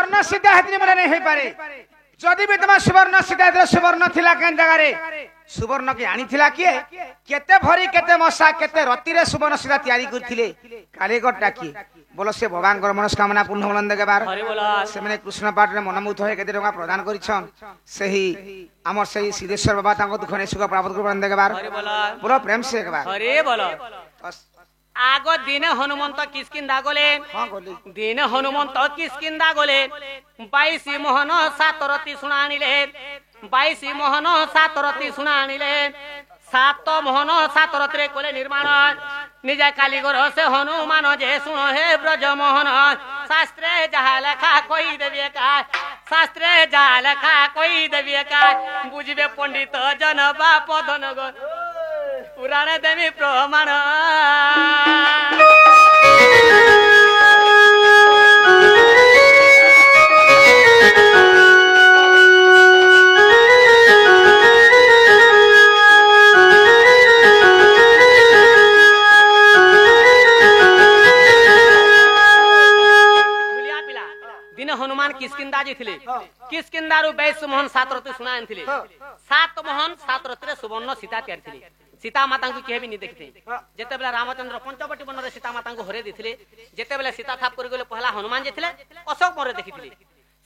सुवर्ण सीता हेतनी मन नहीं पारे जदि भी तुम सुवर्ण सीता हेतले सुवर्ण थिला केन जगह रे सुवर्ण के आनी थिला किए केते भरी केते मसा केते रति रे सुवर्ण सीता तैयारी करथिले कालीगढ़ डाकी बोलो से भगवान को मनस्कामना पूर्ण बुलंद के बार से माने कृष्ण पाठ रे मनमुग्ध होय केते टका प्रदान करिछन सही हमर सही सिद्धेश्वर बाबा ताको दुख ने सुख प्राप्त कर बुलंद के बार बोलो प्रेम से एक बार अरे बोलो आगो दिन हनुमंत किसकिंदा गले दिन हनुमंत किसकिंदा गले 22 मोहन 7 रति सुनानिले 22 मोहन 7 रति सुनानिले 7 मोहन 7 रति कोले निर्माण निजा कालीगढ़ से हनुमान जे सुन हे ब्रज मोहन शास्त्रे जहा लेखा कोई देविए का शास्त्रे जहा लेखा कोई देविए का बुझबे पंडित जन बाप धन पुराण देवी प्रमाण दिन हनुमान किसकिंदा जी थिले किसकिंदारु 22 मोहन 7 रति सुनान थिले 7 मोहन 7 रति रे सुवर्ण सीता तैयार थिले सीता माता को केहे भी नहीं देखते जेते बेला रामचंद्र पंचवटी वन रे सीता माता को हरे दिथिले जेते बेला सीता थाप कर गेले पहला हनुमान जे थिले अशोक मोरे देखिथिले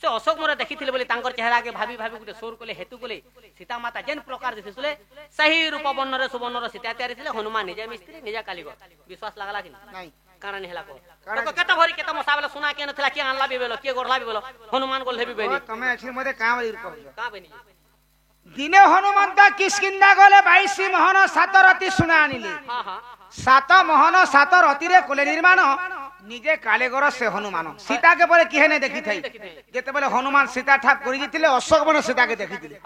से अशोक मोरे देखिथिले बोले तांकर चेहरा के भाभी भाभी गुटे सोर कोले हेतु कोले सीता माता जेन प्रकार दिथिले सही रूप वन रे सुवर्ण रे सीता तैयार थिले हनुमान निजे मिस्त्री निजा कालीगढ़ विश्वास लागला कि नहीं कारण हेला को तो केता भरी केता मसाबला सुना के नथला के आनला बेलो के गोरला बेलो हनुमान गोल हेबी बेनी तमे अछि मते का बली कहू का बेनी दिने हनुमंत किसकिंदा गले 22 मोहन 7 रति सुना आनिले हां हां 7 मोहन 7 रति रे कोले निर्माण निजे कालेगढ़ से हनुमान सीता के परे किहे ने देखि थई जेते बेले हनुमान सीता ठाप करि जितिले अशोक वन सीता के देखितिले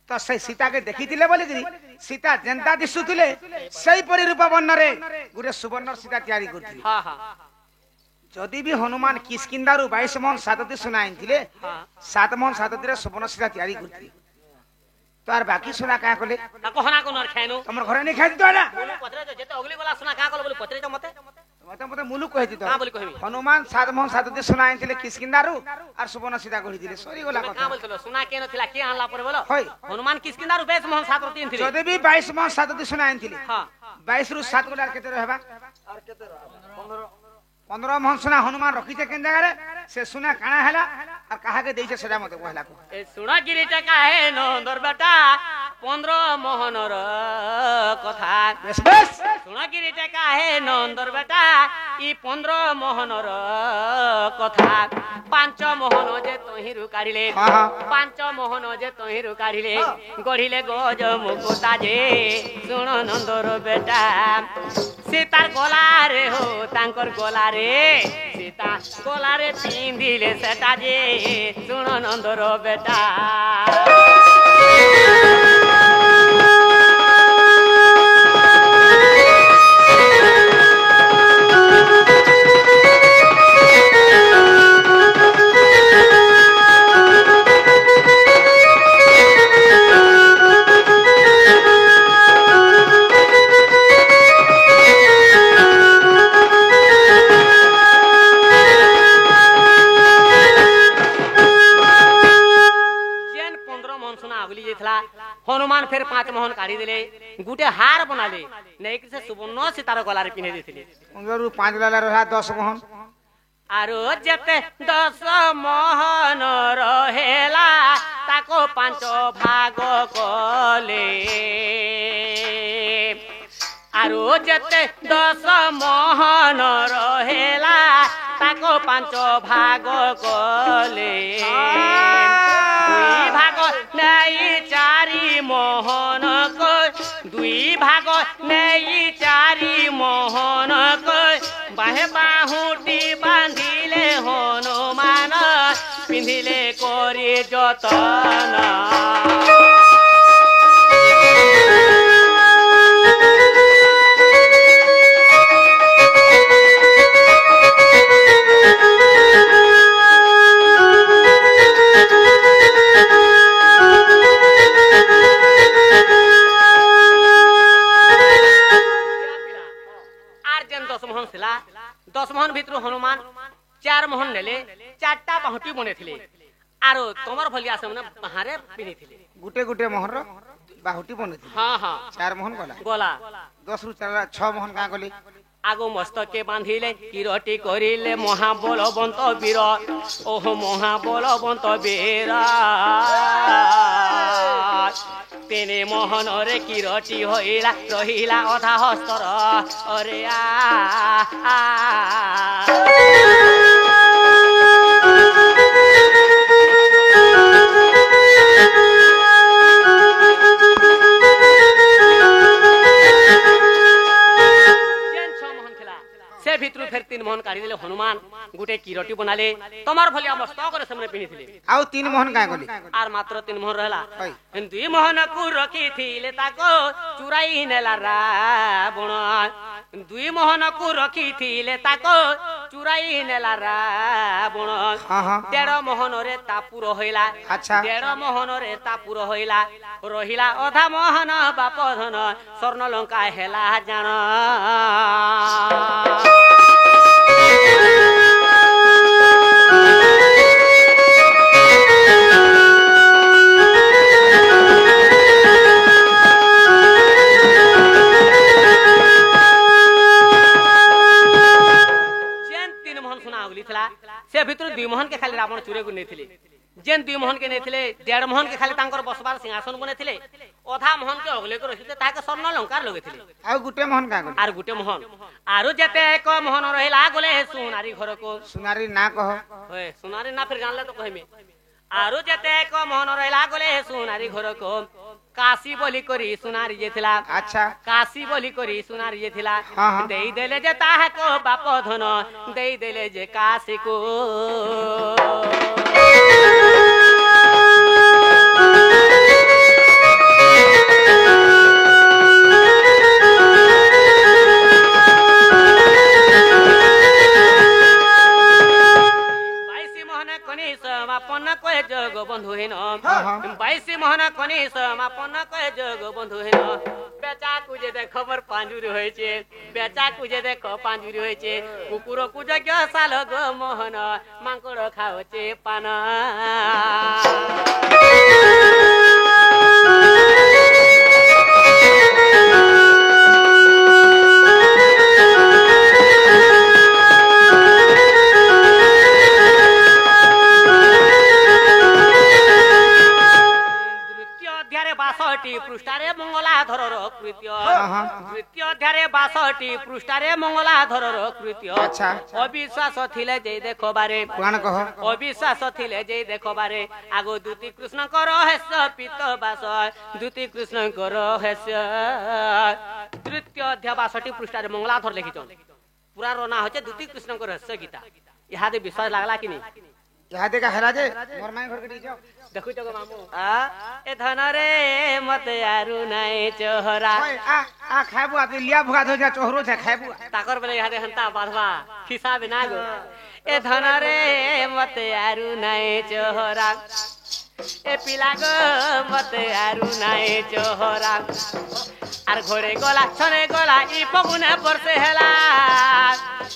तो से सीता के देखितिले बोली कि सीता जनता दिसुतिले सही परि रूप वन रे गुरे सुवर्ण सीता तैयारी करथि हां हां जदि भी हनुमान किसकिंदारु 22 मोहन 7 रति सुना आनिथिले 7 मोहन 7 रति रे सुवर्ण सीता तैयारी करथि तो यार बाकी सुना का कोले ताको हना को नर खाइनु हमर घरे नहीं खाइ तो ना बोले पत्रे जो जेते अगली वाला सुना का कोले बोले पत्रे जो मते मते मते मुलुक कहति तो का बोले कहबी हनुमान 7 मोहन 7 रति सुना आनिथिले किसकिंदारु और सुवर्ण सीता कहि दिले सरी गोला का कथा बोलतलो सुना के नथिला के आनला पर बोलो होय हनुमान किसकिंदारु 22 मोहन 7 रति थिले जदि भी 22 मोहन 7 रति सुना आनिथिले हां 22 रु 7 गोला केते रहबा और केते 15 मोहन सुना हनुमान रखी छे केन जगह रे से सुना काना हैला और कहा के देइछे सेटा मते कहला को ए सुना गिरिटा काहे नंदर बेटा 15 मोहन र कथा बस बस सुना गिरिटा काहे नंदर बेटा ई 15 मोहन र कथा 5 मोहन जे तहिरु काढिले 5 मोहन जे तहिरु काढिले गढिले गज मुकुटा जे सुन नंदर बेटा सीता गोला रे हो तांकर गोला रे सीता गोला रे पिंदिले सेटा जे सुन नंदर बेटा हनुमान फिर 5 मोहन काढ़ी दिले गुटे हार बनाले नहीं कि से सुवर्ण सीतार गलारे पिने देथिले 15 रु 5 लाला रहा 10 मोहन आरो जते 10 मोहन रहेला ताको 5 भाग कले आरो जते 10 मोहन रहेला ताको 5 भाग कले 2 भाग नहीं 4 मोहन को 2 भाग नहीं 4 मोहन को बाहे बाहुटी बांधिले हनुमान पिंधिले कोरी जतन दस मोहन भितर हनुमान 4 मोहन नेले चारटा बाहुटी बनेथिले आरो तमर भलिया से माने बाहरे पिनिथिले गुटे गुटे मोहर बाहुटी बने हां हां 4 मोहन गला गोला 10 रु 6 मोहन का गली आगो मस्तके बांधिले किरटी करिले महाबलवंत वीर ओह महाबलवंत वीर तेने मोहन रे किरटी होइला रहिला अधा हस्तर अरे आ से भितरु फेर 3 मोहन काढी देले हनुमान गुटे किरटी बनाले तमार भलिया मस्त करे सामने पिनिथिले आउ 3 मोहन का गली आर मात्र 3 मोहन रहला 2 मोहन को रखी थिले ताको चुराई नेला रावण 2 मोहन को रखी थिले ताको चुराई नेला रावण 13 मोहन रे तापुर होइला अच्छा 13 मोहन रे तापुर होइला रहिला अधा मोहन बाप धन स्वर्ण लंका हेला जान से भितर 2 मोहन के खाली रावण चुरे को नेथिले जेन 2 मोहन के नेथिले 1.5 मोहन के खाली तांकर बसबार सिंहासन बनेथिले अधा मोहन के अगले को रखिते ताके स्वर्ण अलंकार लगेथिले आ गुटे मोहन का गली आर गुटे मोहन आरो जते एक मोहन रहिला गले सुनारी घर को सुनारी ना कह ओए सुनारी ना फिर जानले तो कहमे आरो जते एक मोहन रहिला गले सुनारी घर को काशी बोली करी सुनारी जेथिला अच्छा काशी बोली करी सुनारी जेथिला हाँ। देई देले जे ताहा को बाप धन देई देले जे काशी को समापन कहे जग बंधु हेन 22 मोहन कनी समापन कहे जग बंधु हेन बेचा कुजे देख खबर पांजुरी होइछे बेचा कुजे देख पांजुरी होइछे कुकुर कुजग साल ग मोहन मांकड़ खाओचे पान पृष्ठारे मंगलाधर कृत्य द्वितीय अध्याय 62 पृष्ठारे मंगलाधर कृत्य अच्छा अविश्वास थिले जे देखो बारे कोन कह अविश्वास थिले जे देखो बारे आगो दूती कृष्ण को रहस्य पित बास दूती कृष्ण को रहस्य तृतीय अध्याय 62 पृष्ठारे मंगलाधर लिखिछन पूरा रोना होचे दूती कृष्ण को रहस्य गीता इहादे विश्वास लागला कि नहीं यहाँ देखा हेरा जे मोर माई घर के जाओ देखु जगो मामू ए धन रे मत यारु नाय चोहरा आ खाबू आ लिया भुगा धो जा चोहरो छे खाबू ताकर बेले यहाँ हंता बाधवा खिसा बिना गो ए धन रे मत यारु नाय चोहरा ए पिला गो मत यारु नाय चोहरा आर घरे गला छने गला ई फगुने परसे हेला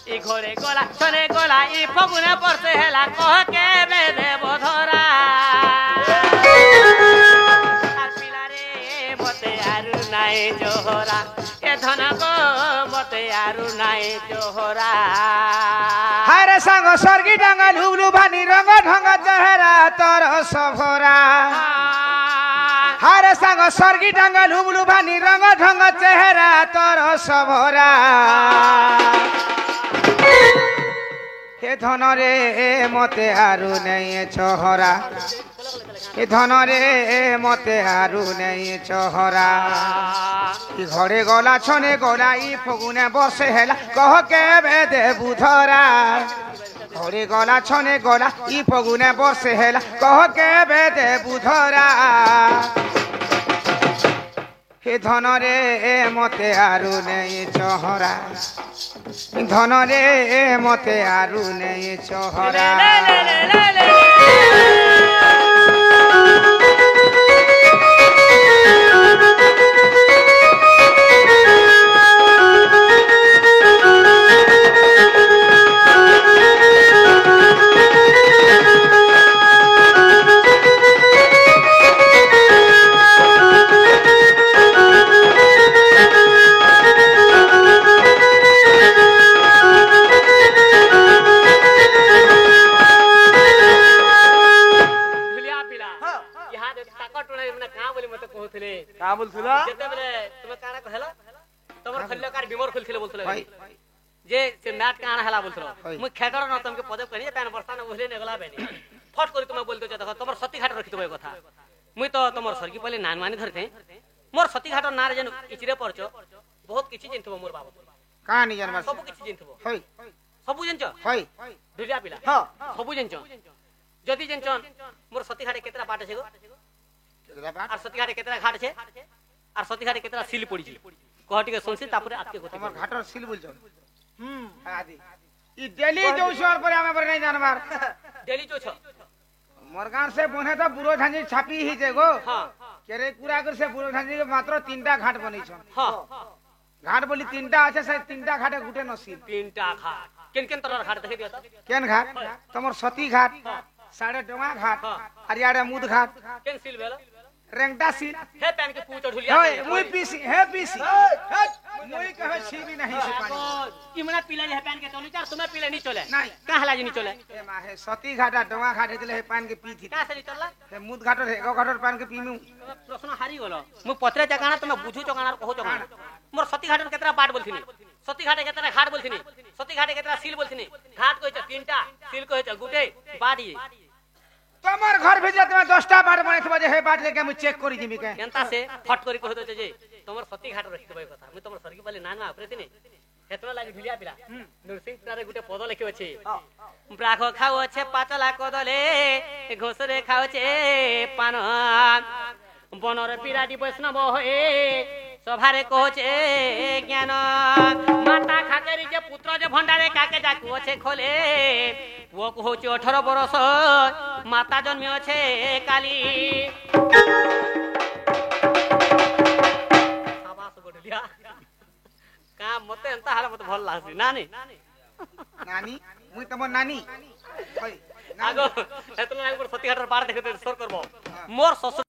ई घरे गला छने गला ई फगुने परसे हेला कह के बे देव धरा आर पिला रे मते आरु नाय जोहरा ए धन गो मते आरु नाय जोहरा हारे संग स्वर्गी डांग लुबलु भानी रंग ढंग चेहरा तोर सभरा हारे संग स्वर्गी डांग लुबलु भानी रंग ढंग चेहरा तोर सभरा हे धन रे मते आरु नहीं चोहरा हे धन रे मते आरु नहीं चोहरा ई घरे गला छने गला ई फगुने बसे हेला कह के बे दे बुधरा घरे गला छने गला ई फगुने बसे हेला कह के बे दे बुधरा हे धन रे मते आरु नहीं चोहरा धन रे मते आरु नहीं चोहरा बोलथिले का बोलथुला जेते बेले तुमे काना कहला तमर खल्लकार बिमर खोलथिले बोलथिले भाई जे से मैट काना हला बोलथलो होय। मु खेटर न तुमके पदे कहनी पैन बरसा न ओहले नेगला बेनी फट करी तुमे बोल दे देखो तमर सती घाट रखि देबे कथा मुई तो तमर सरकी पले नान मानी धरथे मोर सती घाट नार जेन इचरे परचो बहुत किछि जिनथबो मोर बाबू कहां नहीं जानबा सब किछि जिनथबो होय सबु जिनचो होय ढुलिया पिला हां सबु जिनचो जदी जिनचन मोर सती घाटे केतरा बाट छे गो केतरा बात आर सती घाटे केतरा घाट छे आर सती घाटे केतरा सिल पड़ी छी कहटी के सुनसी तापरे आके गति हमर घाटर सिल बोल छ आदि ई डेली जोशर पर हमें पर नहीं जानबार डेली जो छ मोरगान से बने तो बुरो धांजी छापी ही जेगो हां केरे पूरा कर से बुरो धांजी के मात्र 3टा घाट बनै छ हां घाट बोली 3टा আছে से 3टा घाटे गुटे नसीब तीनटा घाट केन केन तरह घाट देखे दियो त केन घाट तमर सती घाट साढ़े डोंगा घाट अरियाड़े मुद घाट केन सिल भेल रेंगटा सिल हे पैन के पूछ ढुलिया होय मुई पीसी हे पीसी मुई कहे छी भी नहीं से पानी इमना पीला है पैन के चली चार तुम्हें पीले नहीं चले नहीं का हला जी नहीं चले ए मा हे सती घाटा डोंगा घाट हेतले हे पान के पी थी का से नहीं चलला हे मुद घाटर हे गो घाटर पान के पीमु प्रश्न हारी गलो मु पत्रे जगाना तुम बुझू जगाना कहो जगाना मोर सती घाट केतरा बाट बोलथिनी सती घाटे केतरा घाट बोलथिनी सती घाटे केतरा सिल बोलथिनी घाट कहि छ तीनटा सिल कहि छ गुटे बाडी तमर घर भेजे तमे 10टा बाट बने थबे हे बाट लेके मु चेक करी दिमी के केनता से फट करी कह दो जे तमर सती घाट रखि देबे कथा मु तमर सरकी पले नाना अपरे तिने हेतना लागि ढुलिया पिला नरसिंह तारे गुटे पद लिखि अछि ब्राख खाओ छे पातला कदले घोसरे खाओ छे पान बनर पिराटी वैष्णव होए सभारे कहछे ज्ञान माता खाकेरी जे पुत्र जे भंडारे काके जाकु छे खोले पुओ को होचे 18 बरस माता जन्मी छे काली शाबाश गोडलिया का मते एंता हाल मते भल लागसी नानी नानी मुई तमर नानी होय आगो एतना एक बार सती घाटर पार देखे तो सर करबो मोर ससुर